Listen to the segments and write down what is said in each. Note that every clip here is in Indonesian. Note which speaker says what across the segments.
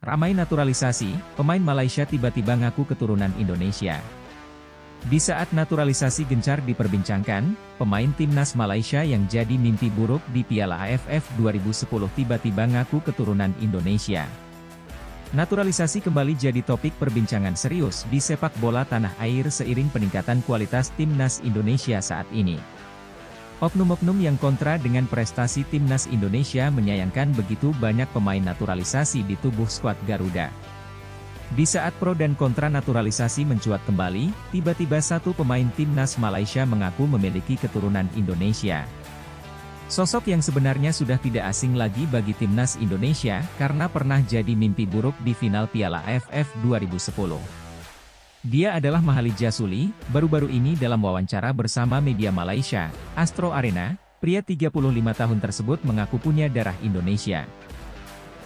Speaker 1: Ramai naturalisasi, pemain Malaysia tiba-tiba ngaku keturunan Indonesia. Di saat naturalisasi gencar diperbincangkan, pemain timnas Malaysia yang jadi mimpi buruk di Piala AFF 2010 tiba-tiba ngaku keturunan Indonesia. Naturalisasi kembali jadi topik perbincangan serius di sepak bola tanah air seiring peningkatan kualitas timnas Indonesia saat ini. Oknum-oknum yang kontra dengan prestasi timnas Indonesia menyayangkan begitu banyak pemain naturalisasi di tubuh skuad Garuda. Di saat pro dan kontra naturalisasi mencuat kembali, tiba-tiba satu pemain timnas Malaysia mengaku memiliki keturunan Indonesia. Sosok yang sebenarnya sudah tidak asing lagi bagi timnas Indonesia karena pernah jadi mimpi buruk di final Piala AFF 2010. Dia adalah Mahalli Jasuli. Baru-baru ini dalam wawancara bersama media Malaysia, Astro Arena, pria 35 tahun tersebut mengaku punya darah Indonesia.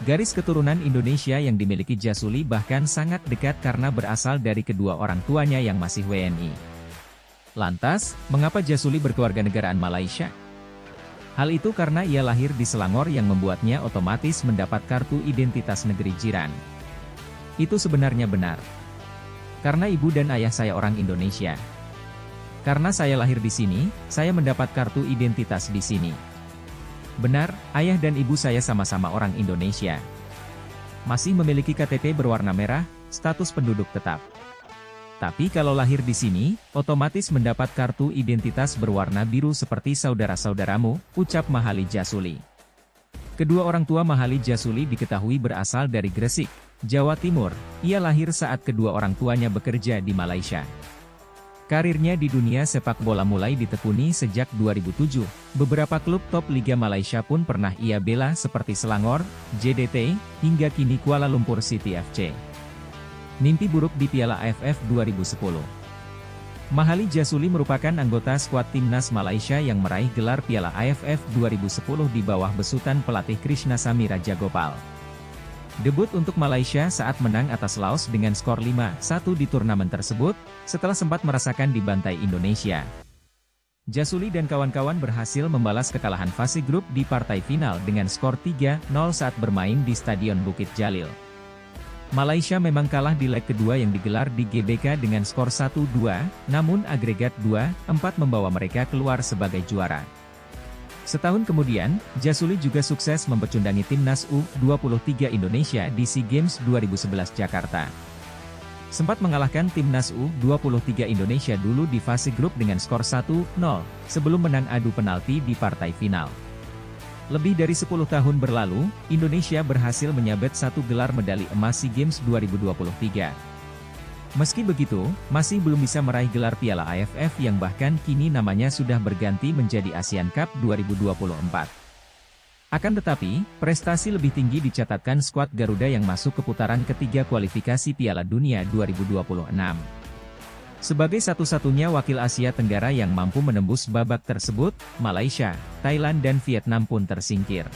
Speaker 1: Garis keturunan Indonesia yang dimiliki Jasuli bahkan sangat dekat karena berasal dari kedua orang tuanya yang masih WNI. Lantas, mengapa Jasuli berkewarganegaraan Malaysia? Hal itu karena ia lahir di Selangor yang membuatnya otomatis mendapat kartu identitas negeri jiran. Itu sebenarnya benar. Karena ibu dan ayah saya orang Indonesia. Karena saya lahir di sini, saya mendapat kartu identitas di sini. Benar, ayah dan ibu saya sama-sama orang Indonesia. Masih memiliki KTP berwarna merah, status penduduk tetap. Tapi kalau lahir di sini, otomatis mendapat kartu identitas berwarna biru seperti saudara-saudaramu, ucap Mahalli Jasuli. Kedua orang tua Mahalli Jasuli diketahui berasal dari Gresik, Jawa Timur. Ia lahir saat kedua orang tuanya bekerja di Malaysia. Karirnya di dunia sepak bola mulai ditekuni sejak 2007. Beberapa klub top Liga Malaysia pun pernah ia bela seperti Selangor, JDT, hingga kini Kuala Lumpur City FC. Mimpi buruk di Piala AFF 2010. Mahalli Jasuli merupakan anggota skuad timnas Malaysia yang meraih gelar Piala AFF 2010 di bawah besutan pelatih Krishnasamy Rajagopal. Debut untuk Malaysia saat menang atas Laos dengan skor 5-1 di turnamen tersebut, setelah sempat merasakan dibantai Indonesia. Jasuli dan kawan-kawan berhasil membalas kekalahan fase grup di partai final dengan skor 3-0 saat bermain di Stadion Bukit Jalil. Malaysia memang kalah di leg kedua yang digelar di GBK dengan skor 1-2, namun agregat 2-4 membawa mereka keluar sebagai juara. Setahun kemudian, Jasuli juga sukses mempecundangi timnas U23 Indonesia di SEA Games 2011 Jakarta. Sempat mengalahkan timnas U23 Indonesia dulu di fase grup dengan skor 1-0, sebelum menang adu penalti di partai final. Lebih dari 10 tahun berlalu, Indonesia berhasil menyabet satu gelar medali emas SEA Games 2023. Meski begitu, masih belum bisa meraih gelar Piala AFF yang bahkan kini namanya sudah berganti menjadi ASEAN Cup 2024. Akan tetapi, prestasi lebih tinggi dicatatkan skuad Garuda yang masuk ke putaran ketiga kualifikasi Piala Dunia 2026. Sebagai satu-satunya wakil Asia Tenggara yang mampu menembus babak tersebut, Malaysia, Thailand dan Vietnam pun tersingkir.